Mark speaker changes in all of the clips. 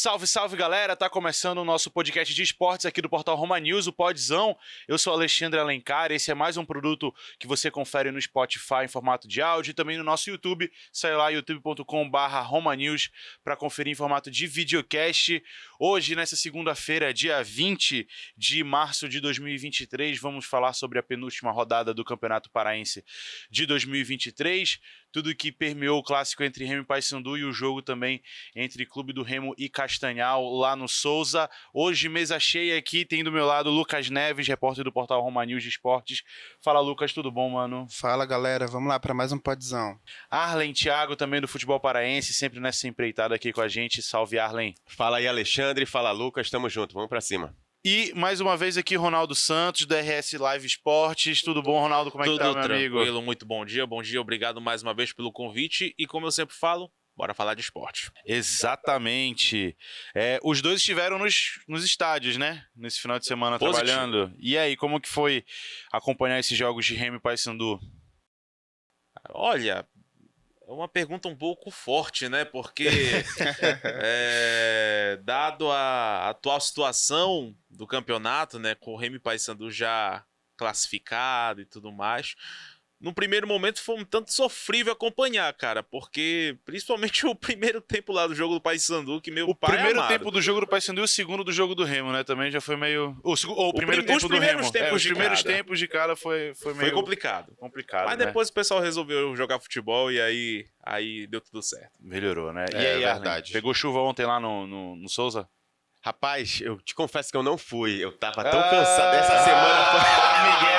Speaker 1: Salve, salve, galera! Tá começando o nosso podcast de esportes aqui do Portal Roma News, o Podzão. Eu sou Alexandre Alencar, esse é mais um produto que você confere no Spotify em formato de áudio e também no nosso YouTube. Sai lá, youtube.com/romanews, para conferir em formato de videocast. Hoje, nessa segunda-feira, dia 20 de março de 2023, vamos falar sobre a penúltima rodada do Campeonato Paraense de 2023. Tudo que permeou o clássico entre Remo e Paysandu e o jogo também entre Clube do Remo e Castanhal lá no Souza. Hoje, mesa cheia aqui, tem do meu lado Lucas Neves, repórter do Portal Roma News de Esportes. Fala, Lucas, tudo bom, mano?
Speaker 2: Fala, galera, vamos lá para mais um podzão.
Speaker 1: Arlen Thiago, também do futebol paraense, sempre nessa empreitada aqui com a gente. Salve, Arlen.
Speaker 3: Fala aí, Alexandre, fala, Lucas, tamo junto, vamos pra cima.
Speaker 1: E, mais uma vez aqui, Ronaldo Santos, do RS Live Esportes. Tudo bom, Ronaldo? Como é que tá, meu amigo?
Speaker 4: Tudo tranquilo, muito bom dia, obrigado mais uma vez pelo convite e como eu sempre falo, bora falar de esporte.
Speaker 1: Exatamente. Os dois estiveram nos estádios, né? Nesse final de semana trabalhando. E aí, como que foi acompanhar esses jogos de Remo e Paysandu?
Speaker 4: Olha, é uma pergunta um pouco forte, né? Porque, dado a atual situação do campeonato, né? Com o Remo e Paysandu já classificado e tudo mais, no primeiro momento foi um tanto sofrível acompanhar, cara, porque principalmente o primeiro tempo lá do jogo do Paysandu, que meu pai
Speaker 1: primeiro
Speaker 4: amado.
Speaker 1: tempo do jogo do Paysandu e o segundo do jogo do Remo, né? Também já foi meio... O primeiro tempo do Remo. Os primeiros tempos de cara foi meio...
Speaker 4: Foi complicado.
Speaker 1: Mas
Speaker 4: Mas depois o pessoal resolveu jogar futebol e aí deu tudo certo.
Speaker 1: Melhorou, né? E
Speaker 3: É
Speaker 1: aí,
Speaker 3: verdade.
Speaker 1: Arlen, pegou chuva ontem lá no Souza?
Speaker 3: Rapaz, eu te confesso que eu não fui, eu tava tão cansado dessa semana.
Speaker 1: Miguel.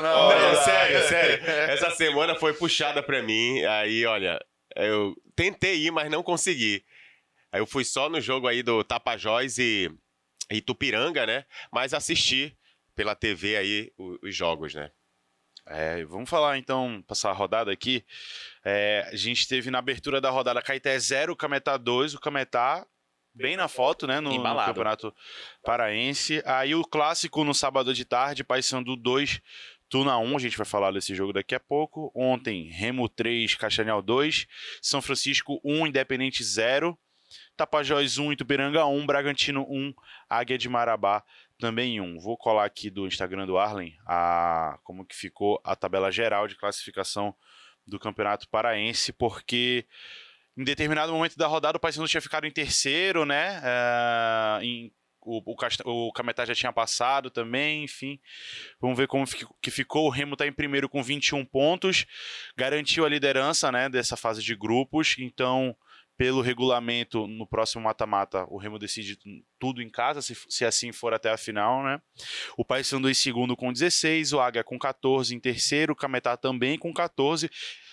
Speaker 3: Não, sério. Essa semana foi puxada pra mim, aí, olha, eu tentei ir, mas não consegui. Aí eu fui só no jogo aí do Tapajós e Itupiranga, né? Mas assisti pela TV aí os jogos, né?
Speaker 1: Vamos falar então, passar a rodada aqui. A gente teve na abertura da rodada Caeté 0, Cametá 2, o Cametá bem na foto, né, no Campeonato Paraense. Aí o clássico no sábado de tarde, Paysandu 2, Tuna 1, a gente vai falar desse jogo daqui a pouco. Ontem, Remo 3, Castanhal 2, São Francisco 1, Independente 0, Tapajós 1, Itupiranga 1, Bragantino 1, Águia de Marabá também 1. Vou colar aqui do Instagram do Arlen como que ficou a tabela geral de classificação do Campeonato Paraense, porque em determinado momento da rodada o Paysandu tinha ficado em terceiro, né? O Cametá já tinha passado também, enfim. Vamos ver como que ficou. O Remo está em primeiro com 21 pontos, garantiu a liderança, né, dessa fase de grupos. Então, pelo regulamento, no próximo mata-mata, o Remo decide tudo em casa, se assim for até a final, né? O Paysandu em segundo com 16, o Águia com 14 em terceiro, o Cametá também com 14.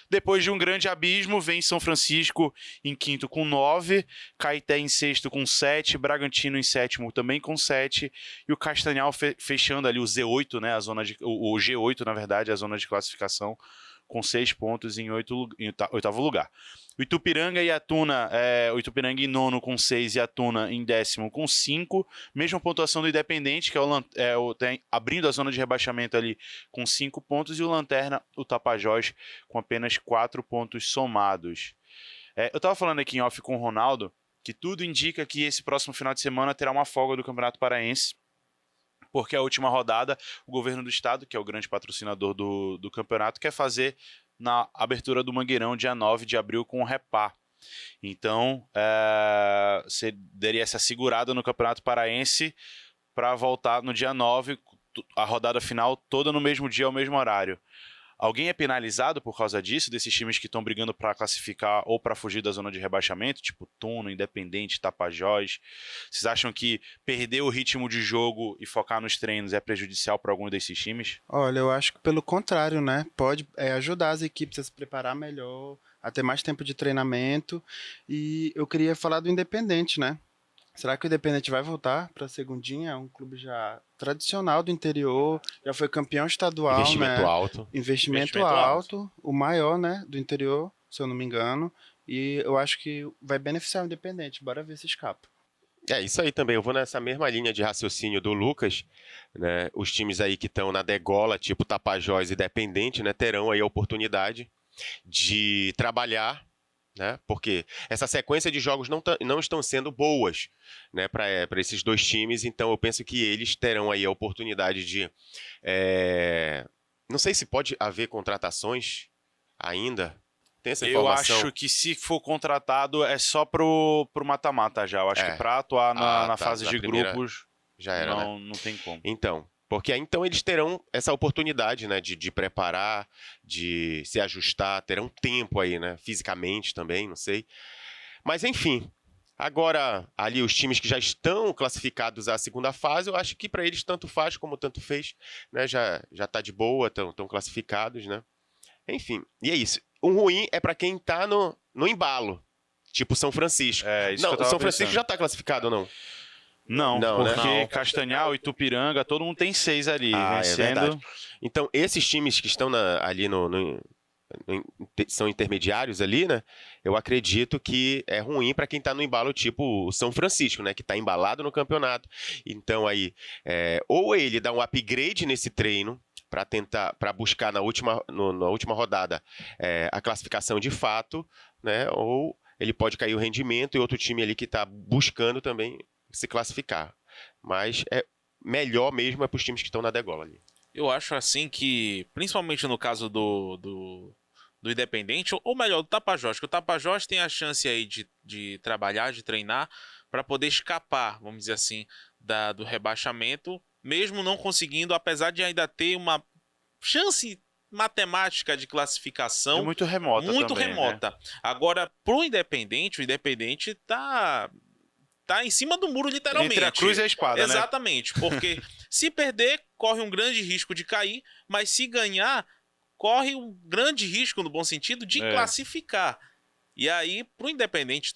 Speaker 1: Depois de um grande abismo, vem São Francisco em quinto com 9, Caeté em sexto com 7, Bragantino em sétimo também com 7, e o Castanhal fechando ali o Z8, né, o G8, na verdade, a zona de classificação, com 6 pontos em oitavo lugar. O Itupiranga e a Tuna, o Itupiranga em nono com 6 e a Tuna em décimo com 5. Mesma pontuação do Independente, que tem abrindo a zona de rebaixamento ali com 5 pontos. E o Lanterna, o Tapajós, com apenas 4 pontos somados. Eu estava falando aqui em off com o Ronaldo que tudo indica que esse próximo final de semana terá uma folga do Campeonato Paraense, porque a última rodada, o governo do estado, que é o grande patrocinador do campeonato, quer fazer na abertura do Mangueirão, dia 9 de abril, com o Repá. Então, você daria essa segurada no Campeonato Paraense para voltar no dia 9, a rodada final toda no mesmo dia, ao mesmo horário. Alguém é penalizado por causa disso, desses times que estão brigando para classificar ou para fugir da zona de rebaixamento, tipo Tuna, Independente, Tapajós? Vocês acham que perder o ritmo de jogo e focar nos treinos é prejudicial para algum desses times?
Speaker 2: Olha, eu acho que pelo contrário, né? Pode ajudar as equipes a se preparar melhor, a ter mais tempo de treinamento. E eu queria falar do Independente, né? Será que o Independente vai voltar para a segundinha? É um clube já tradicional do interior, já foi campeão estadual,
Speaker 3: Investimento
Speaker 2: né?
Speaker 3: alto.
Speaker 2: Investimento alto, o maior, né, do interior, se eu não me engano. E eu acho que vai beneficiar o Independente. Bora ver se escapa.
Speaker 3: É isso aí também, eu vou nessa mesma linha de raciocínio do Lucas, né? Os times aí que estão na degola, tipo Tapajós e Independente, né, terão aí a oportunidade de trabalhar né? Porque essa sequência de jogos não estão sendo boas, né, para esses dois times, então eu penso que eles terão aí a oportunidade de... Não sei se pode haver contratações ainda. Tem essa
Speaker 1: Eu
Speaker 3: informação?
Speaker 1: acho que se for contratado é só pro mata-mata já. Eu acho que pra atuar na fase
Speaker 3: na
Speaker 1: de
Speaker 3: primeira
Speaker 1: grupos
Speaker 3: já era, né?
Speaker 1: não tem como.
Speaker 3: Então, porque aí então eles terão essa oportunidade, né, de preparar, de se ajustar, terão tempo aí, né, fisicamente também, não sei. Mas enfim, agora ali os times que já estão classificados à segunda fase, eu acho que para eles tanto faz como tanto fez, né, já tá de boa, estão classificados, né. Enfim, e é isso. O ruim é para quem tá no embalo, tipo São Francisco.
Speaker 1: É, isso
Speaker 3: Não,
Speaker 1: que eu
Speaker 3: o
Speaker 1: tava
Speaker 3: São Francisco
Speaker 1: pensando.
Speaker 3: já tá classificado ou não?
Speaker 1: Não,
Speaker 3: Não, né?
Speaker 1: porque
Speaker 4: Não.
Speaker 1: Castanhal, Itupiranga, todo mundo tem 6 ali,
Speaker 3: É
Speaker 1: vencendo.
Speaker 3: verdade. Então, esses times que estão ali são intermediários ali, né? Eu acredito que é ruim para quem tá no embalo tipo o São Francisco, né? Que tá embalado no campeonato. Então, aí, ou ele dá um upgrade nesse treino para buscar na última rodada a classificação de fato, né? Ou ele pode cair o rendimento e outro time ali que está buscando também se classificar. Mas melhor mesmo é para os times que estão na degola ali.
Speaker 4: Eu acho assim que, principalmente no caso do Independente, ou melhor, do Tapajós, que o Tapajós tem a chance aí de trabalhar, de treinar, para poder escapar, vamos dizer assim, do rebaixamento, mesmo não conseguindo, apesar de ainda ter uma chance matemática de classificação
Speaker 1: É muito remota
Speaker 4: muito
Speaker 1: também,
Speaker 4: remota.
Speaker 1: né?
Speaker 4: Agora, pro Independente, o Independente tá em cima do muro, literalmente.
Speaker 1: Entre a cruz e a espada,
Speaker 4: Exatamente, porque se perder, corre um grande risco de cair, mas se ganhar, corre um grande risco, no bom sentido, de classificar. E aí, pro Independente,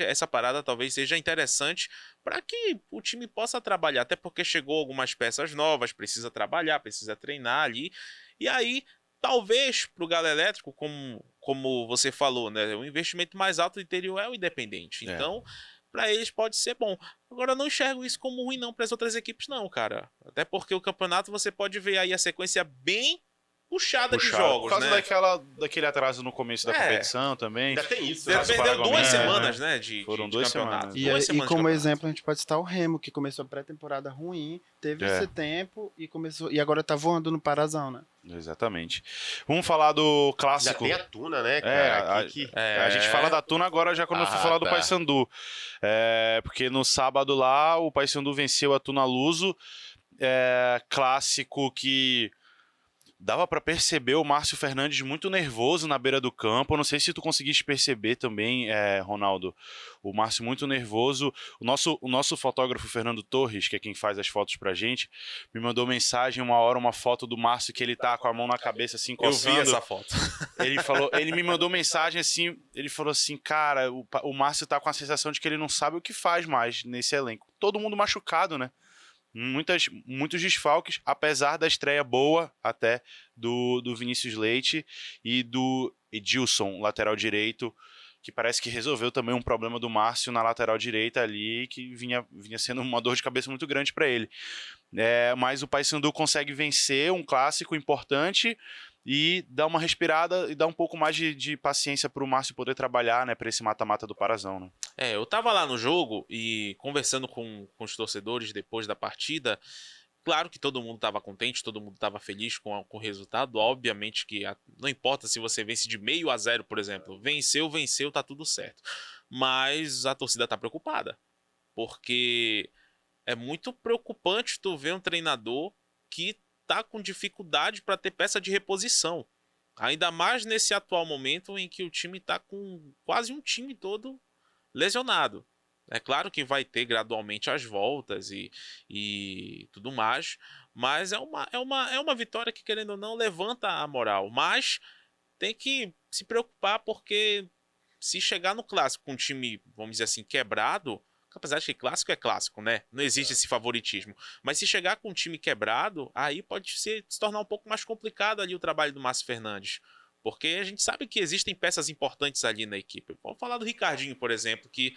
Speaker 4: essa parada talvez seja interessante para que o time possa trabalhar, até porque chegou algumas peças novas, precisa trabalhar, precisa treinar ali. E aí, talvez pro Galo Elétrico, como você falou, né, o investimento mais alto do interior é o Independente. Então, para eles pode ser bom. Agora, eu não enxergo isso como ruim não para as outras equipes não, cara. Até porque o campeonato você pode ver aí a sequência bem puxada de jogos,
Speaker 1: por causa
Speaker 4: né?
Speaker 1: daquele atraso no começo da competição também.
Speaker 3: Ainda tem isso,
Speaker 4: Ele
Speaker 3: né?
Speaker 4: perdeu 2
Speaker 1: Paraguai,
Speaker 4: semanas, né?
Speaker 1: Foram
Speaker 4: de
Speaker 1: 2
Speaker 4: campeonato.
Speaker 1: semanas.
Speaker 2: E
Speaker 4: Semanas
Speaker 2: como
Speaker 4: de
Speaker 2: exemplo, a gente pode citar o Remo, que começou a pré-temporada ruim, teve esse tempo e agora tá voando no Parazão, né?
Speaker 1: Exatamente. Vamos falar do
Speaker 3: Já
Speaker 1: clássico.
Speaker 3: tem a Tuna, né, cara?
Speaker 1: A gente fala da Tuna agora já quando eu for falar do Paysandu. Porque no sábado lá o Paysandu venceu a Tuna Luso. Clássico que dava pra perceber o Márcio Fernandes muito nervoso na beira do campo. Eu não sei se tu conseguiste perceber também, Ronaldo. O Márcio muito nervoso. O nosso fotógrafo Fernando Torres, que é quem faz as fotos pra gente, me mandou mensagem uma hora, uma foto do Márcio que ele tá com a mão na cabeça assim, coçando.
Speaker 4: Eu vi essa foto.
Speaker 1: Ele me mandou mensagem assim, ele falou assim, cara, o Márcio tá com a sensação de que ele não sabe o que faz mais nesse elenco. Todo mundo machucado, né? Muitos desfalques, apesar da estreia boa até do Vinícius Leite e do Edilson, lateral direito, que parece que resolveu também um problema do Márcio na lateral direita ali, que vinha sendo uma dor de cabeça muito grande para ele. Mas o Paysandu consegue vencer um clássico importante e dar uma respirada e dar um pouco mais de paciência para o Márcio poder trabalhar, né, para esse mata-mata do Parazão, né?
Speaker 4: Eu tava lá no jogo e conversando com os torcedores depois da partida. Claro que todo mundo estava contente, todo mundo estava feliz com o resultado. Obviamente que não importa se você vence de 0,5-0, por exemplo. Venceu, tá tudo certo. Mas a torcida tá preocupada. Porque é muito preocupante tu ver um treinador que tá com dificuldade para ter peça de reposição. Ainda mais nesse atual momento em que o time tá com quase um time todo lesionado. É claro que vai ter gradualmente as voltas e tudo mais, mas é uma vitória que, querendo ou não, levanta a moral. Mas tem que se preocupar porque se chegar no clássico com um time, vamos dizer assim, quebrado, apesar de que clássico é clássico, né? Não existe esse favoritismo. Mas se chegar com um time quebrado, aí pode se tornar um pouco mais complicado ali o trabalho do Márcio Fernandes. Porque a gente sabe que existem peças importantes ali na equipe. Vamos falar do Ricardinho, por exemplo, que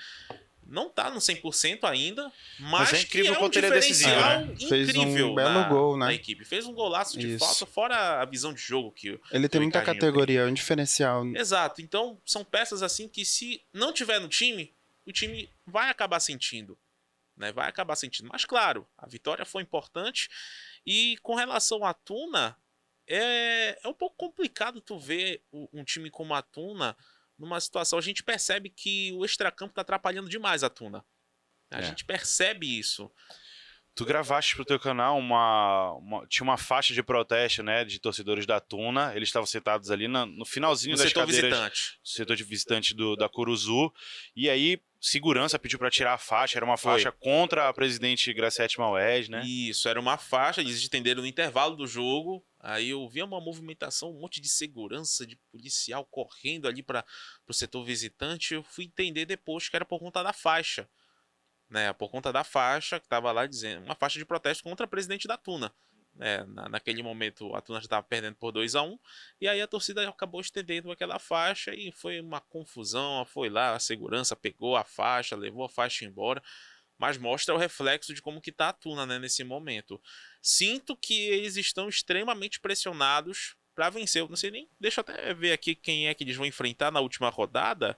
Speaker 4: não tá no 100% ainda, mas
Speaker 1: é incrível
Speaker 4: que é um
Speaker 1: quanto ele é decisivo,
Speaker 4: diferencial
Speaker 2: né? Fez um
Speaker 4: incrível
Speaker 2: belo gol, né?
Speaker 4: na equipe. Fez um golaço de
Speaker 2: Isso.
Speaker 4: falta, fora a visão de jogo que
Speaker 2: Ele tem
Speaker 4: o
Speaker 2: muita
Speaker 4: Ricardinho
Speaker 2: categoria, é um diferencial.
Speaker 4: Exato. Então, são peças assim que se não tiver no time, o time vai acabar sentindo, né? Vai acabar sentindo. Mas claro, a vitória foi importante. E com relação à Tuna, é um pouco complicado tu ver um time como a Tuna numa situação. A gente percebe que o extracampo tá atrapalhando demais a Tuna. A gente percebe isso.
Speaker 1: Tu gravaste pro teu canal tinha uma faixa de protesto, né, de torcedores da Tuna. Eles estavam sentados ali no finalzinho
Speaker 4: No
Speaker 1: das
Speaker 4: setor
Speaker 1: cadeiras,
Speaker 4: visitante.
Speaker 1: setor de visitante da Curuzu. E aí, segurança pediu para tirar a faixa. Era uma faixa contra a presidente Graciete Maués, né?
Speaker 4: Isso, era uma faixa, eles estenderam no intervalo do jogo. Aí eu vi uma movimentação, um monte de segurança, de policial correndo ali para o setor visitante. Eu fui entender depois que era por conta da faixa. Né, por conta da faixa que estava lá dizendo, uma faixa de protesto contra a presidente da Tuna. Né, naquele momento a Tuna já estava perdendo por 2-1, e aí a torcida acabou estendendo aquela faixa e foi uma confusão. Foi lá, a segurança pegou a faixa, levou a faixa embora, mas mostra o reflexo de como que tá a Tuna, né, nesse momento. Sinto que eles estão extremamente pressionados para vencer. Eu não sei nem, deixa eu até ver aqui quem é que eles vão enfrentar na última rodada,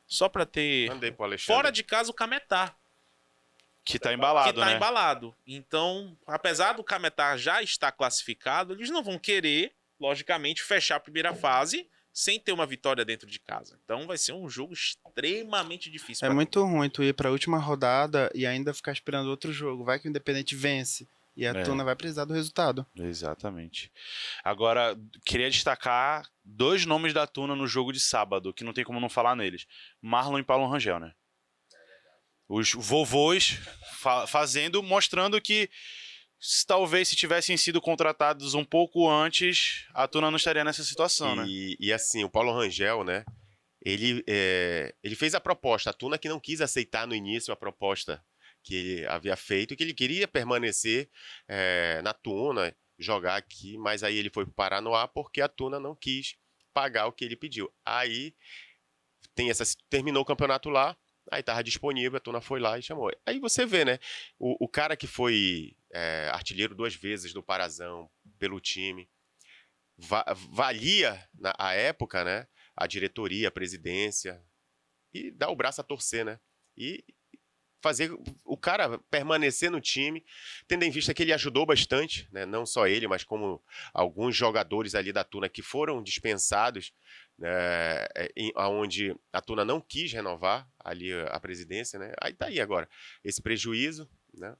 Speaker 4: só para ter.
Speaker 3: Mandei pro Alexandre.
Speaker 4: Fora de casa o Cametá.
Speaker 1: Que tá embalado,
Speaker 4: que tá
Speaker 1: né?
Speaker 4: embalado. Então, apesar do Cametá já estar classificado, eles não vão querer, logicamente, fechar a primeira fase sem ter uma vitória dentro de casa. Então vai ser um jogo extremamente difícil.
Speaker 2: É muito ruim tu ir pra última rodada e ainda ficar esperando outro jogo. Vai que o Independente vence e a Tuna vai precisar do resultado.
Speaker 1: Exatamente. Agora, queria destacar 2 nomes da Tuna no jogo de sábado, que não tem como não falar neles. Marlon e Paulo Rangel, né? Os vovôs mostrando que talvez se tivessem sido contratados um pouco antes, a Tuna não estaria nessa situação, né?
Speaker 3: E assim, o Paulo Rangel, né? Ele fez a proposta. A Tuna que não quis aceitar no início a proposta que ele havia feito, que ele queria permanecer na Tuna, jogar aqui, mas aí ele foi para o Paranoá porque a Tuna não quis pagar o que ele pediu. Aí terminou o campeonato lá. Aí tava disponível, a Tuna foi lá e chamou. Aí você vê, né? O cara que foi artilheiro 2 vezes do Parazão pelo time, valia, à época, né? A diretoria, a presidência, e dar o braço a torcer, né? E fazer o cara permanecer no time, tendo em vista que ele ajudou bastante, né? Não só ele, mas como alguns jogadores ali da Tuna que foram dispensados, onde a Tuna não quis renovar ali a presidência, né? Aí tá aí agora esse prejuízo, né?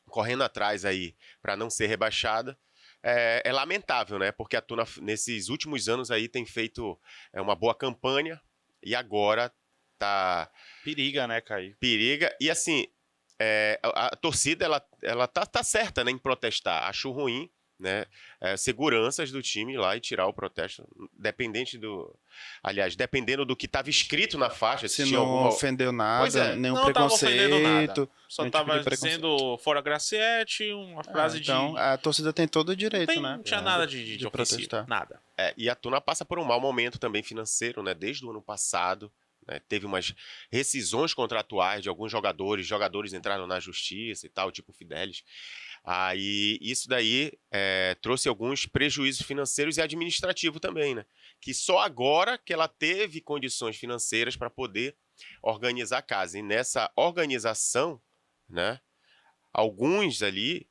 Speaker 3: Correndo atrás aí para não ser rebaixada. É lamentável, né? Porque a Tuna nesses últimos anos aí tem feito uma boa campanha e agora tá
Speaker 1: Periga, né, Caio?
Speaker 3: periga. E assim, a torcida ela tá certa, né, em protestar. Acho ruim, né, seguranças do time ir lá e tirar o protesto, dependendo do que estava escrito na faixa.
Speaker 2: Se
Speaker 3: tinha
Speaker 2: não ofendeu nada, nenhum
Speaker 4: não tava ofendendo nada.
Speaker 2: preconceito.
Speaker 4: Só
Speaker 2: nenhum tipo
Speaker 4: tava
Speaker 2: de preconceito.
Speaker 4: dizendo fora Graciete, uma frase
Speaker 2: Então,
Speaker 4: de...
Speaker 2: a torcida tem todo o direito,
Speaker 4: Não
Speaker 2: né?
Speaker 4: tinha nada de ofensivo,
Speaker 2: protestar.
Speaker 4: nada.
Speaker 3: E a Tuna passa por um mau momento também financeiro, né, desde o ano passado. Né, teve umas rescisões contratuais de alguns jogadores entraram na justiça e tal, tipo Fidelis. Aí isso daí trouxe alguns prejuízos financeiros e administrativos também, né? Que só agora que ela teve condições financeiras para poder organizar a casa. E nessa organização, né, alguns ali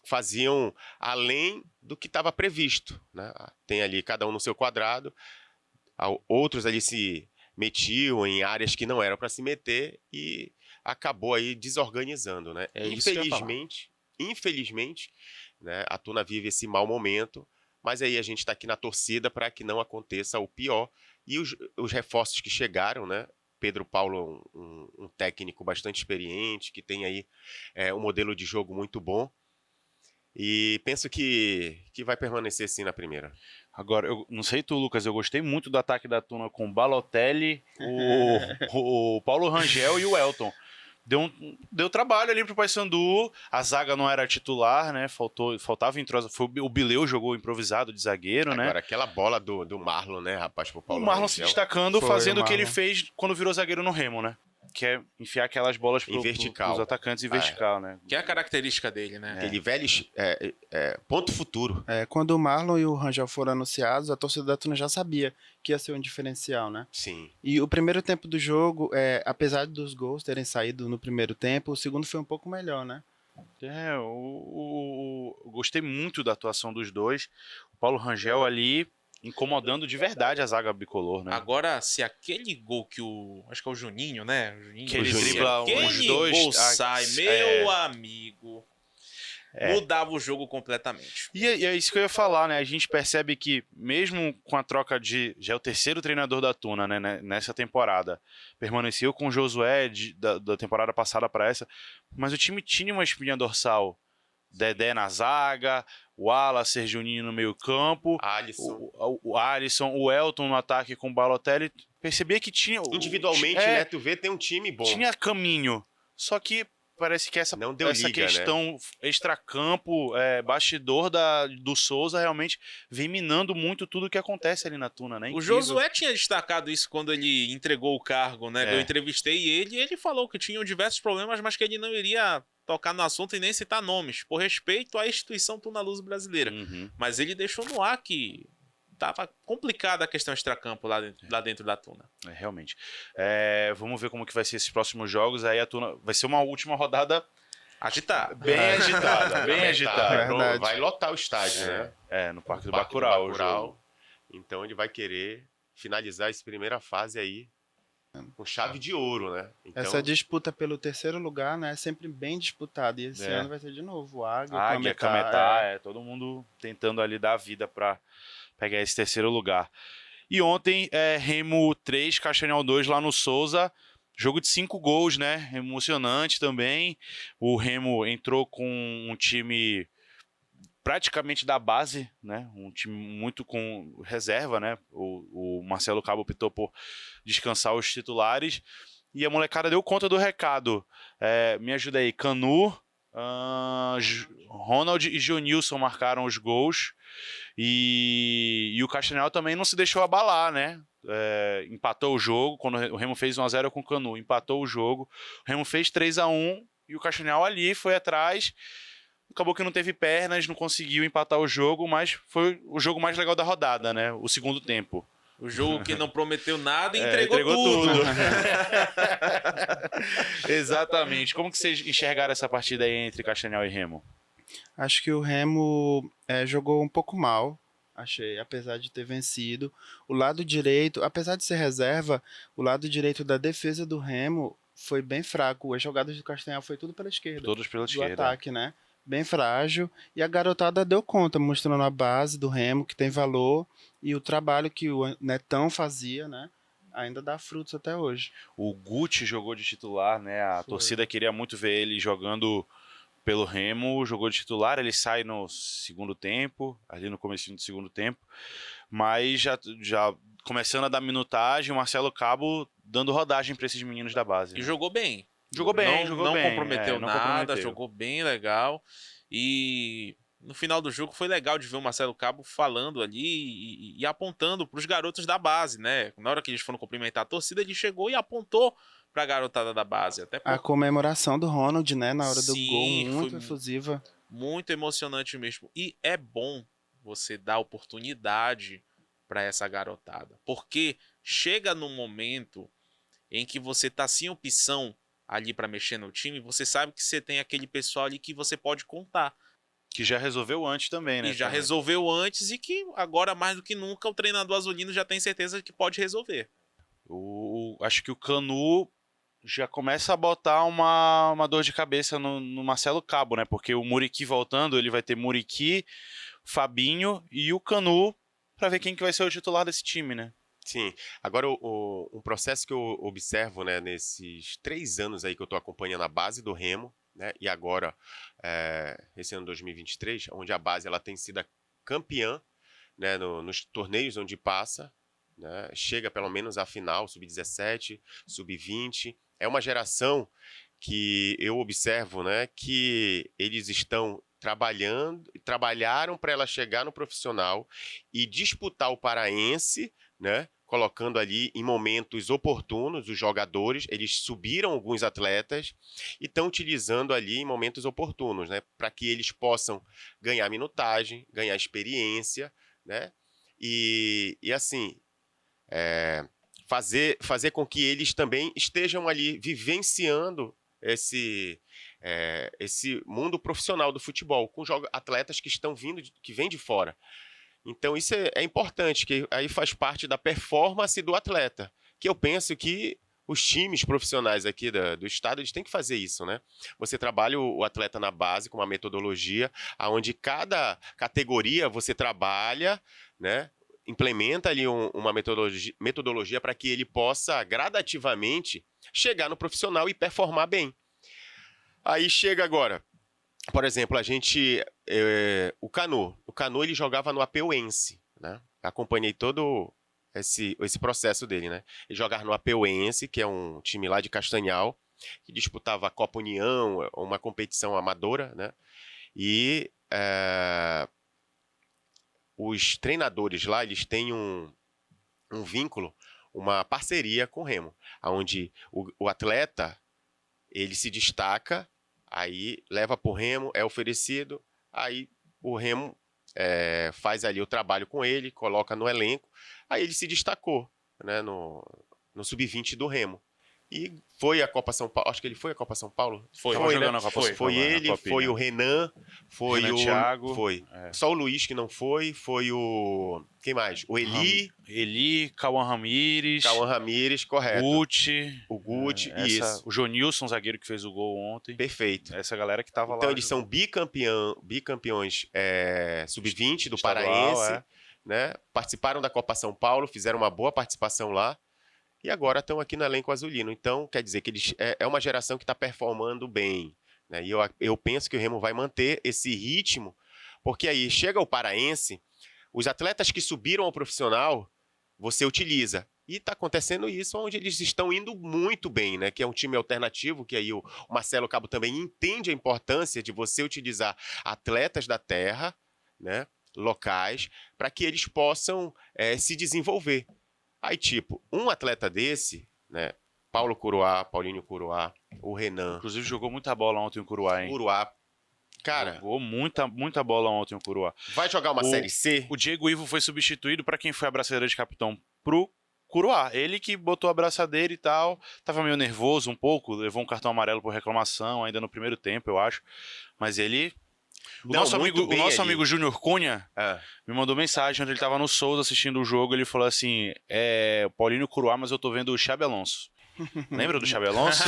Speaker 3: faziam além do que estava previsto, né? Tem ali cada um no seu quadrado, outros ali se metiam em áreas que não eram para se meter e acabou aí desorganizando, né? Infelizmente, né, a Tuna vive esse mau momento, mas aí a gente está aqui na torcida para que não aconteça o pior. E os reforços que chegaram, né? Pedro Paulo, um técnico bastante experiente, que tem aí um modelo de jogo muito bom. E penso que vai permanecer sim na primeira.
Speaker 1: Agora, eu não sei tu, Lucas, eu gostei muito do ataque da Tuna com o Balotelli, o Paulo Rangel e o Elton. deu trabalho ali pro Paysandu. A zaga não era titular, né? Faltava entrosa. O Bileu jogou improvisado de zagueiro, né?
Speaker 3: Agora, aquela bola do Marlon, né, rapaz, pro Paulo
Speaker 1: O Marlon se
Speaker 3: Rangel.
Speaker 1: destacando,
Speaker 2: Foi,
Speaker 1: fazendo
Speaker 2: o
Speaker 1: o que ele
Speaker 2: Marlon.
Speaker 1: fez quando virou zagueiro no Remo, né? Que é enfiar aquelas bolas
Speaker 3: Em vertical.
Speaker 1: pros atacantes em vertical, né?
Speaker 4: Que é a característica dele, né?
Speaker 3: Aquele velho ponto futuro.
Speaker 2: Quando o Marlon e o Rangel foram anunciados, a torcida da Tuna já sabia que ia ser um diferencial, né?
Speaker 3: Sim.
Speaker 2: E o primeiro tempo do jogo, apesar dos gols terem saído no primeiro tempo, o segundo foi um pouco melhor, né?
Speaker 1: Eu gostei muito da atuação dos dois. O Paulo Rangel ali incomodando de verdade a zaga bicolor, né?
Speaker 4: Agora, se aquele gol que acho que é o Juninho, né? O Juninho,
Speaker 1: Que ele
Speaker 4: se
Speaker 1: dribla
Speaker 4: aquele
Speaker 1: os dois,
Speaker 4: gol sai, meu amigo, mudava o jogo completamente.
Speaker 1: E é isso que eu ia falar, né? A gente percebe que, mesmo com a troca já é o terceiro treinador da Tuna, né? Nessa temporada, permaneceu com o Josué da temporada passada para essa, mas o time tinha uma espinha dorsal. Dedé na zaga, o Wallace, Juninho no meio campo,
Speaker 3: Alisson.
Speaker 1: o Alisson, o Elton no ataque com o Balotelli. Percebia que tinha...
Speaker 3: Individualmente, né, tu vê, tem um time bom.
Speaker 1: Tinha caminho, só que parece que
Speaker 3: Não deu
Speaker 1: essa
Speaker 3: liga,
Speaker 1: questão extracampo, bastidor do Souza realmente vem minando muito tudo que acontece ali na Tuna, né?
Speaker 4: O
Speaker 1: Incrível.
Speaker 4: Josué tinha destacado isso quando ele entregou o cargo, né? Eu entrevistei ele e ele falou que tinham diversos problemas, mas que ele não iria tocar no assunto e nem citar nomes, por respeito à instituição Tuna Luz brasileira.
Speaker 1: Uhum.
Speaker 4: Mas ele deixou no ar que tava complicada a questão extracampo lá dentro da Tuna.
Speaker 1: Realmente. Vamos ver como que vai ser esses próximos jogos. Aí a Tuna vai ser uma última rodada
Speaker 4: Agitar.
Speaker 1: bem agitada, bem agitada.
Speaker 2: Verdade.
Speaker 3: Vai lotar o estádio, né?
Speaker 1: No Parque do
Speaker 3: Parque do
Speaker 1: Bacurau.
Speaker 3: Bacurau. Então ele vai querer finalizar essa primeira fase aí com chave de ouro, né? Então,
Speaker 2: Essa disputa pelo terceiro lugar, né, é sempre bem disputada. E esse ano vai ser de novo o Águia,
Speaker 1: Cametá, todo mundo tentando ali dar a vida para pegar esse terceiro lugar. E ontem, Remo 3, Castanhal 2 lá no Souza. Jogo de 5 gols, né? Emocionante também. O Remo entrou com um time praticamente da base, né? Um time muito com reserva, né? O Marcelo Cabo optou por descansar os titulares. E a molecada deu conta do recado. Me ajuda aí. Canu, Ronald e Jonilson marcaram os gols. E o Castanhal também não se deixou abalar, né? Empatou o jogo. Quando o Remo fez 1-0 com o Canu, empatou o jogo. O Remo fez 3-1 e o Castanhal ali foi atrás. Acabou que não teve pernas, não conseguiu empatar o jogo, mas foi o jogo mais legal da rodada, né? O segundo tempo.
Speaker 4: O jogo que não prometeu nada e entregou tudo.
Speaker 1: Exatamente. Como que vocês enxergaram essa partida aí entre Castanhal e Remo?
Speaker 2: Acho que o Remo jogou um pouco mal, achei, apesar de ter vencido. O lado direito, apesar de ser reserva, o lado direito da defesa do Remo foi bem fraco. As jogadas do Castanhal foi tudo pela esquerda.
Speaker 1: Todos pela
Speaker 2: do
Speaker 1: esquerda.
Speaker 2: ataque, né? Bem frágil. E a garotada deu conta, mostrando a base do Remo, que tem valor. E o trabalho que o Netão fazia, né? Ainda dá frutos até hoje.
Speaker 1: O Guti jogou de titular, né? A torcida queria muito ver ele jogando pelo Remo, jogou de titular, ele sai no segundo tempo, ali no comecinho do segundo tempo, mas já começando a dar minutagem, o Marcelo Cabo dando rodagem para esses meninos da base.
Speaker 4: E jogou bem.
Speaker 1: Jogou bem.
Speaker 4: Não comprometeu
Speaker 1: não
Speaker 4: nada,
Speaker 1: comprometeu.
Speaker 4: jogou bem legal. E no final do jogo foi legal de ver o Marcelo Cabo falando ali e apontando para os garotos da base, né? Na hora que eles foram cumprimentar a torcida, ele chegou e apontou para a garotada da base. Até
Speaker 2: A comemoração do Ronald, né? Na hora do
Speaker 4: Sim,
Speaker 2: gol, muito
Speaker 4: foi
Speaker 2: efusiva.
Speaker 4: muito emocionante mesmo. E é bom você dar oportunidade para essa garotada, porque chega num momento em que você tá sem opção ali para mexer no time, você sabe que você tem aquele pessoal ali que você pode contar.
Speaker 1: Que já resolveu antes também, né?
Speaker 4: E já resolveu antes e que agora, mais do que nunca, o treinador azulino já tem certeza que pode resolver.
Speaker 1: Acho que o Canu já começa a botar uma dor de cabeça no Marcelo Cabo, né? Porque o Muriqui voltando, ele vai ter Muriqui, Fabinho e o Canu para ver quem que vai ser o titular desse time, né?
Speaker 3: Sim. Agora, um processo que eu observo, né, nesses 3 anos aí que eu estou acompanhando a base do Remo, né, e agora, esse ano 2023, onde a base ela tem sido a campeã, né, nos torneios onde passa, né, chega pelo menos à final, sub-17, sub-20. É uma geração que eu observo, né, que eles estão trabalharam para ela chegar no profissional e disputar o paraense, né, colocando ali em momentos oportunos os jogadores, eles subiram alguns atletas e estão utilizando ali em momentos oportunos, né, para que eles possam ganhar minutagem, ganhar experiência, né, e assim, fazer com que eles também estejam ali vivenciando esse mundo profissional do futebol, com atletas que estão vindo, que vêm de fora. Então isso é importante, que aí faz parte da performance do atleta, que eu penso que os times profissionais aqui do estado, eles têm que fazer isso, né? Você trabalha o atleta na base com uma metodologia, onde cada categoria você trabalha, né? Implementa ali uma metodologia para que ele possa gradativamente chegar no profissional e performar bem. Aí chega agora, por exemplo, o Canu ele jogava no Apeuense, né? Acompanhei todo esse processo dele, né? Ele jogava no Apeuense, que é um time lá de Castanhal, que disputava a Copa União, uma competição amadora, né? E os treinadores lá, eles têm um vínculo, uma parceria com o Remo, onde o atleta, ele se destaca, aí leva para o Remo, é oferecido, aí o Remo faz ali o trabalho com ele, coloca no elenco, aí ele se destacou, né, no Sub-20 do Remo. E foi a Copa São Paulo, acho que ele foi a Copa São Paulo?
Speaker 1: Foi,
Speaker 3: né?
Speaker 1: na Copa São Paulo.
Speaker 3: Foi ele, foi o Renan, foi
Speaker 1: Renan
Speaker 3: o
Speaker 1: Thiago.
Speaker 3: Foi. Só o Luiz que não foi o... Quem mais? O Eli.
Speaker 1: Cauã Ramires,
Speaker 3: correto.
Speaker 1: O
Speaker 3: Guti, isso.
Speaker 1: O Jonilson, zagueiro que fez o gol ontem.
Speaker 3: Perfeito.
Speaker 1: Essa galera que tava lá.
Speaker 3: Então eles são bicampeões Sub-20 do
Speaker 1: Estadual,
Speaker 3: Paraense, né? Participaram da Copa São Paulo, fizeram uma boa participação lá. E agora estão aqui no elenco azulino. Então, quer dizer que eles é uma geração que está performando bem, né? E eu penso que o Remo vai manter esse ritmo, porque aí chega o paraense, os atletas que subiram ao profissional, você utiliza. E está acontecendo isso onde eles estão indo muito bem, né? Que é um time alternativo, que aí o Marcelo Cabo também entende a importância de você utilizar atletas da terra, né? Locais, para que eles possam se desenvolver. Aí, tipo, um atleta desse, né? Paulinho Curuá, o Renan.
Speaker 1: Inclusive, jogou muita bola ontem o Curuá, hein?
Speaker 3: Cara,
Speaker 1: jogou muita bola ontem o Curuá.
Speaker 3: Vai jogar uma Série C?
Speaker 1: O Diego Ivo foi substituído para quem foi a braçadeira de capitão pro Curuá. Ele que botou a braçadeira e tal. Tava meio nervoso um pouco, levou um cartão amarelo por reclamação ainda no primeiro tempo, eu acho. Mas ele... O nosso amigo Júnior Cunha me mandou mensagem onde ele tava no Souza assistindo o jogo. Ele falou assim: Paulinho Curuá, mas eu tô vendo o Xabi Alonso. Lembra do Xabi Alonso?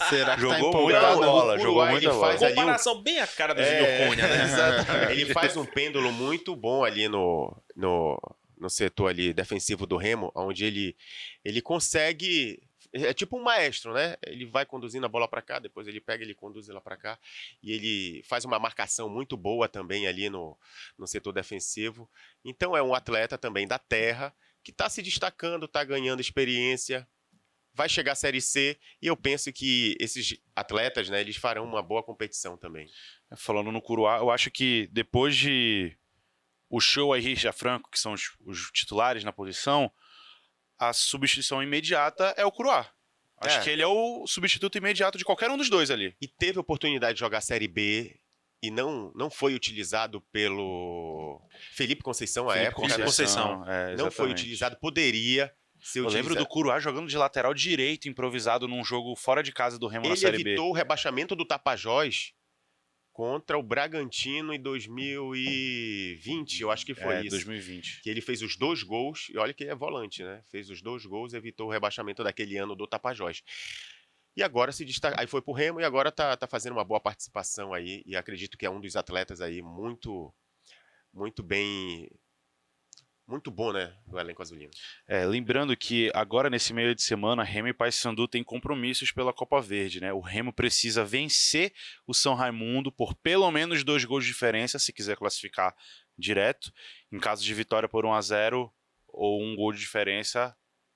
Speaker 2: Será que
Speaker 1: jogou
Speaker 2: tá
Speaker 1: muita bola, jogou muita bola.
Speaker 3: Faz ali
Speaker 4: comparação bem a cara do Júnior Cunha, né?
Speaker 3: Exatamente. Ele faz um pêndulo muito bom ali no setor ali defensivo do Remo, onde ele consegue... É tipo um maestro, né? Ele vai conduzindo a bola para cá, depois ele pega, ele conduz ela para cá, e ele faz uma marcação muito boa também ali no setor defensivo. Então é um atleta também da terra, que está se destacando, está ganhando experiência, vai chegar à Série C, e eu penso que esses atletas, né, eles farão uma boa competição também.
Speaker 1: Falando no Curuá, eu acho que depois de o Show e Richard Franco, que são os titulares na posição, a substituição imediata é o Curuá. Acho que ele é o substituto imediato de qualquer um dos dois ali.
Speaker 3: E teve oportunidade de jogar Série B e não foi utilizado pelo Felipe Conceição à época.
Speaker 4: Felipe Conceição.
Speaker 3: Não foi utilizado, poderia ser utilizado.
Speaker 1: Eu lembro do Curuá jogando de lateral direito, improvisado num jogo fora de casa do Remo na Série B.
Speaker 3: Ele evitou o rebaixamento do Tapajós contra o Bragantino em 2020, eu acho que foi isso.
Speaker 1: 2020.
Speaker 3: Que ele fez os 2 gols, e olha que é volante, né? Fez os 2 gols e evitou o rebaixamento daquele ano do Tapajós. E agora se destaca, aí foi pro Remo e agora tá fazendo uma boa participação aí, e acredito que é um dos atletas aí muito bem, muito bom, né, do elenco azulino.
Speaker 1: Lembrando que agora nesse meio de semana, Remo e Paysandu têm compromissos pela Copa Verde, né? O Remo precisa vencer o São Raimundo por pelo menos 2 gols de diferença, se quiser classificar direto. Em caso de vitória por 1-0 ou 1 gol de diferença,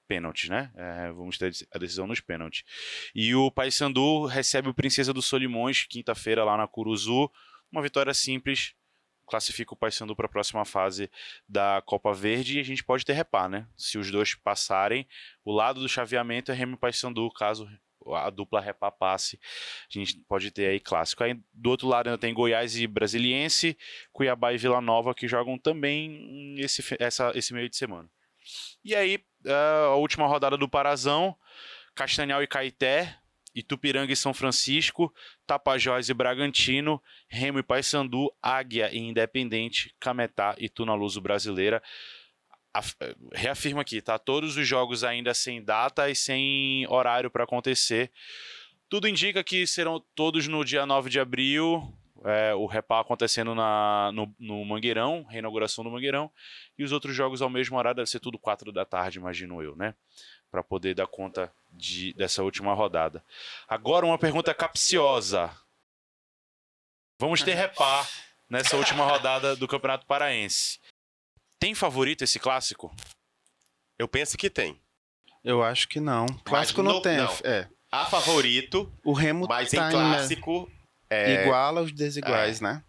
Speaker 1: pênaltis, né? Vamos ter a decisão nos pênaltis. E o Paysandu recebe o Princesa dos Solimões, quinta-feira, lá na Curuzu. Uma vitória simples, classifica o Paysandu para a próxima fase da Copa Verde e a gente pode ter repar, né? Se os dois passarem, o lado do chaveamento é Remo e Paysandu, caso a dupla repar passe, a gente pode ter aí clássico. Aí do outro lado ainda tem Goiás e Brasiliense, Cuiabá e Vila Nova, que jogam também esse meio de semana. E aí, a última rodada do Parazão, Castanhal e Caeté, Itupiranga e São Francisco, Tapajós e Bragantino, Remo e Paysandu, Águia e Independente, Cametá e Tunaluso Brasileira. Reafirmo aqui, tá? Todos os jogos ainda sem data e sem horário para acontecer. Tudo indica que serão todos no dia 9 de abril, o repá acontecendo no Mangueirão, reinauguração do Mangueirão, e os outros jogos ao mesmo horário, deve ser tudo 4 da tarde, imagino eu, né? Para poder dar conta dessa última rodada. Agora uma pergunta capciosa. Vamos ter repá nessa última rodada do Campeonato Paraense. Tem favorito esse clássico?
Speaker 3: Eu penso que tem.
Speaker 2: Eu acho que não. Clássico não tem.
Speaker 3: Não. Há favorito,
Speaker 2: O Remo
Speaker 3: mas
Speaker 2: tá
Speaker 3: em clássico...
Speaker 2: igual aos desiguais, né?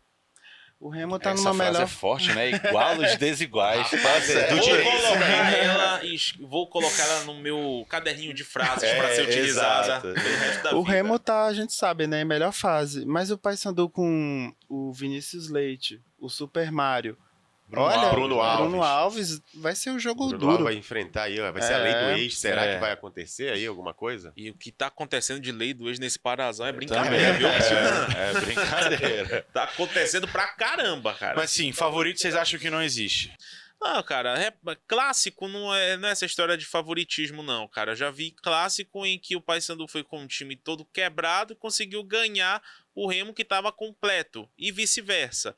Speaker 2: O Remo tá
Speaker 1: Essa
Speaker 2: numa
Speaker 1: frase
Speaker 2: melhor...
Speaker 1: é forte, né? Igual os desiguais.
Speaker 4: Vou colocar ela no meu caderninho de frases para ser utilizada
Speaker 1: exato.
Speaker 4: pelo resto da
Speaker 2: O
Speaker 4: vida.
Speaker 2: Remo tá, a gente sabe, né? Em melhor fase. Mas o Paysandu com o Vinícius Leite, o Super Mario...
Speaker 3: Bruno
Speaker 2: Alves vai ser um jogo
Speaker 3: Bruno
Speaker 2: duro.
Speaker 3: Alves vai enfrentar aí, ó, vai ser a lei do ex. Será que vai acontecer aí alguma coisa?
Speaker 4: E o que tá acontecendo de lei do ex nesse Parazão é brincadeira, viu?
Speaker 1: É brincadeira.
Speaker 4: Tá acontecendo pra caramba, cara.
Speaker 1: Mas sim, favorito vocês acham que não existe?
Speaker 4: Não, cara, clássico não é essa história de favoritismo, não, cara. Eu já vi clássico em que o Paysandu foi com o time todo quebrado e conseguiu ganhar o Remo que estava completo, e vice-versa.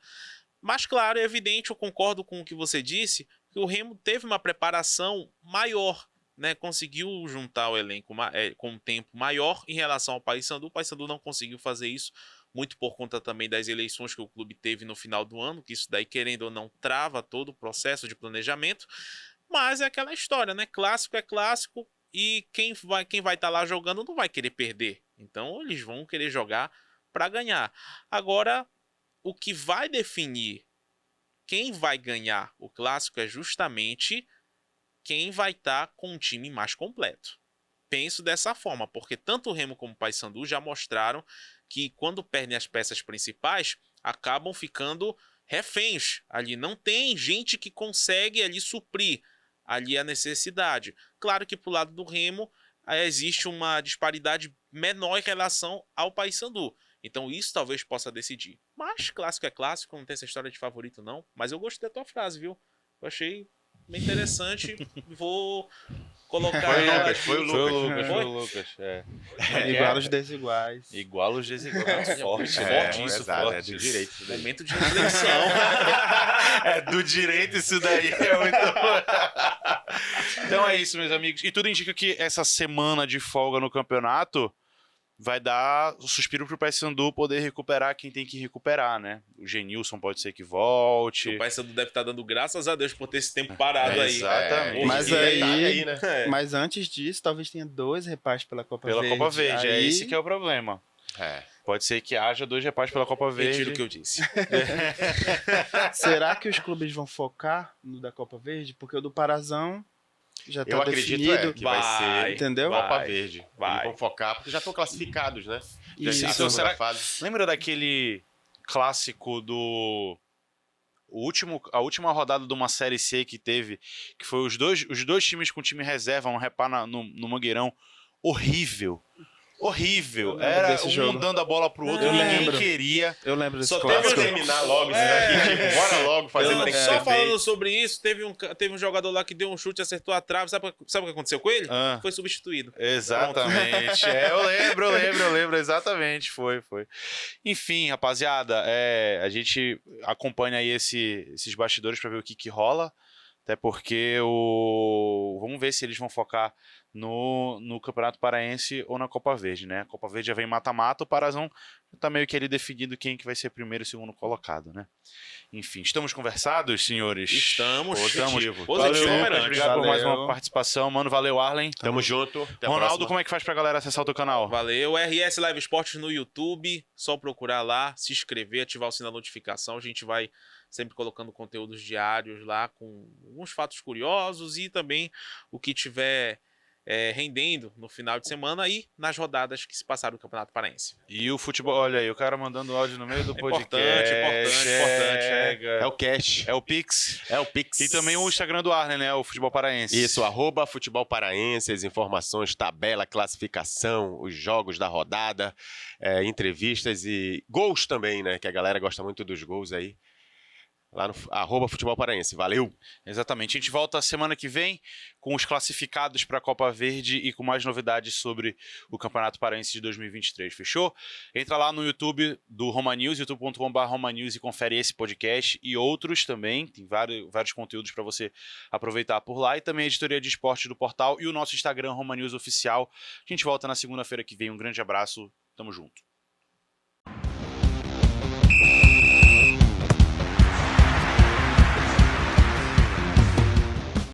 Speaker 4: Mas, claro, é evidente, eu concordo com o que você disse, que o Remo teve uma preparação maior, né? Conseguiu juntar o elenco com um tempo maior em relação ao Paysandu. O Paysandu não conseguiu fazer isso, muito por conta também das eleições que o clube teve no final do ano, que isso daí, querendo ou não, trava todo o processo de planejamento. Mas é aquela história, né? Clássico é clássico e quem vai estar lá jogando não vai querer perder. Então, eles vão querer jogar para ganhar. Agora, o que vai definir quem vai ganhar o clássico é justamente quem vai estar com um time mais completo. Penso dessa forma, porque tanto o Remo como o Paysandu já mostraram que quando perdem as peças principais, acabam ficando reféns. Ali não tem gente que consegue ali suprir ali a necessidade. Claro que pro lado do Remo existe uma disparidade menor em relação ao Paysandu. Então isso talvez possa decidir. Mas clássico é clássico, não tem essa história de favorito não. Mas eu gostei da tua frase, viu? Eu achei bem interessante. Vou colocar
Speaker 3: Foi o
Speaker 1: Lucas.
Speaker 2: Igual os desiguais.
Speaker 1: Igual os desiguais. Forte,
Speaker 3: forte
Speaker 1: isso,
Speaker 3: exato,
Speaker 1: forte.
Speaker 3: é do direito isso daí.
Speaker 4: momento de reflexão.
Speaker 1: É do direito isso daí. É muito bom. Então é isso, meus amigos. E tudo indica que essa semana de folga no campeonato vai dar o suspiro pro Paysandu poder recuperar quem tem que recuperar, né? O Genilson pode ser que volte.
Speaker 4: O Paysandu deve estar dando graças a Deus por ter esse tempo parado aí.
Speaker 1: Exatamente.
Speaker 2: Mas
Speaker 3: aí, né?
Speaker 2: Mas antes disso, talvez tenha 2 repartes pela Copa Verde.
Speaker 1: Pela Copa Verde, é
Speaker 2: Aí-
Speaker 1: esse que é o problema. Pode ser que haja 2 repartes pela Copa Verde.
Speaker 4: Retiro o que eu disse.
Speaker 2: Será que os clubes vão focar no da Copa Verde? Porque o do Parazão já tá
Speaker 3: Eu acredito
Speaker 2: definido.
Speaker 3: que vai ser
Speaker 2: entendeu?
Speaker 3: Copa Verde.
Speaker 4: Vai.
Speaker 3: Eles vão focar, porque já estão classificados, né? Já
Speaker 2: Isso.
Speaker 3: tem a
Speaker 1: Então,
Speaker 3: segunda
Speaker 1: será-
Speaker 3: fase.
Speaker 1: Lembra daquele clássico do... A última rodada de uma Série C que teve, que foi os dois times com time reserva, um repar no Mangueirão. Horrível. Horrível.
Speaker 2: Eu lembro
Speaker 1: Era
Speaker 2: desse
Speaker 1: um
Speaker 2: jogo.
Speaker 1: dando a bola pro outro,
Speaker 2: Eu
Speaker 1: ninguém
Speaker 2: lembro.
Speaker 1: queria.
Speaker 2: Eu lembro desse
Speaker 4: Só
Speaker 3: Vamos
Speaker 2: clássico.
Speaker 3: terminar logo isso daqui, tipo, bora logo fazer o que tem que
Speaker 4: Só
Speaker 3: ser
Speaker 4: falando
Speaker 3: feito.
Speaker 4: sobre isso, teve um jogador lá que deu um chute, acertou a trave. Sabe o que aconteceu com ele?
Speaker 1: Ah.
Speaker 4: Foi substituído.
Speaker 1: Exatamente. Eu lembro, exatamente. Foi. Enfim, rapaziada, a gente acompanha aí esses bastidores pra ver o que rola Até porque vamos ver se eles vão focar no Campeonato Paraense ou na Copa Verde, né? A Copa Verde já vem mata-mata, o Parazão tá meio que ali definido quem que vai ser primeiro e segundo colocado, né? Enfim, estamos conversados, senhores?
Speaker 4: Estamos.
Speaker 3: Positivo.
Speaker 4: Positivo,
Speaker 1: Valeu,
Speaker 4: Almirante.
Speaker 1: obrigado por mais
Speaker 2: Valeu.
Speaker 1: uma participação, mano. Valeu, Arlen.
Speaker 3: Tamo junto. Até a
Speaker 1: Ronaldo,
Speaker 3: próxima.
Speaker 1: como é que faz pra galera acessar o teu canal?
Speaker 4: Valeu. RS Live Esportes no YouTube. Só procurar lá, se inscrever, ativar o sininho da notificação. A gente vai sempre colocando conteúdos diários lá com alguns fatos curiosos e também o que tiver rendendo no final de semana e nas rodadas que se passaram no Campeonato Paraense.
Speaker 1: E o futebol, olha aí, o cara mandando áudio no meio do podcast.
Speaker 4: Importante.
Speaker 3: É o cash.
Speaker 1: É o Pix.
Speaker 3: É o Pix.
Speaker 1: E também o Instagram do Arlen, né? O Futebol Paraense.
Speaker 3: Isso, @Futebol Paraense, as informações, tabela, classificação, os jogos da rodada, entrevistas e gols também, né? Que a galera gosta muito dos gols aí. Lá no @Futebol Paraense. Valeu!
Speaker 1: Exatamente. A gente volta semana que vem com os classificados para a Copa Verde e com mais novidades sobre o Campeonato Paraense de 2023. Fechou? Entra lá no YouTube do Roma News, youtube.com/Roma News, e confere esse podcast e outros também. Tem vários conteúdos para você aproveitar por lá. E também a editoria de esportes do portal e o nosso Instagram, Roma News Oficial. A gente volta na segunda-feira que vem. Um grande abraço. Tamo junto.